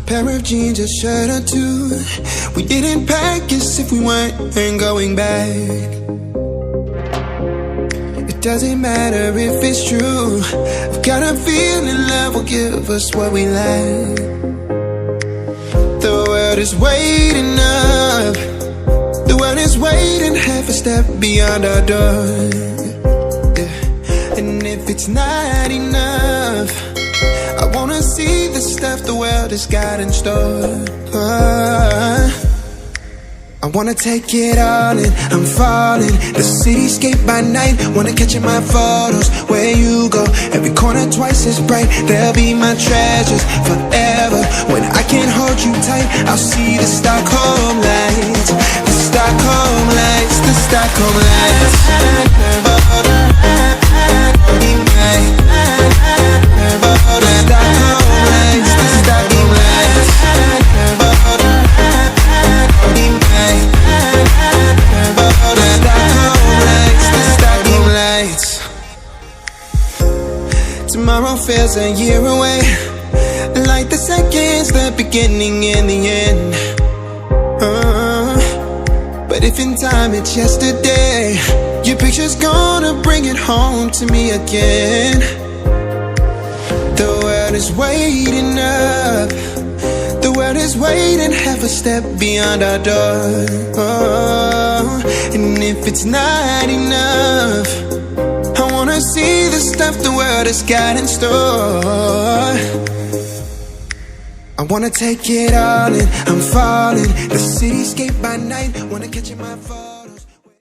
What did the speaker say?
pair of jeans, a shirt or two. We didn't pack as if we weren't going back. It doesn't matter if it's true. I've got a feeling love will give us what we lack. The world is waiting up. The world is waiting half a step beyond our door. Yeah. And if it's not enough, I wanna see the stuff the world has got in store. I wanna take it all in, I'm falling. The cityscape by night, wanna catch in my photos. Where you go, every corner twice as bright. They'll be my treasures forever. When I can't hold you tight, I'll see the Stockholm lights. The Stockholm lights, the Stockholm lights. Tomorrow feels a year away, like the seconds, the beginning and the end. But if in time it's yesterday, your picture's gonna bring it home to me again. The world is waiting up. The world is waiting half a step beyond our door. And if it's not enough, I wanna see the stuff the world has got in store. I wanna take it all in, I'm falling. The cityscape by night, wanna catch in my fall.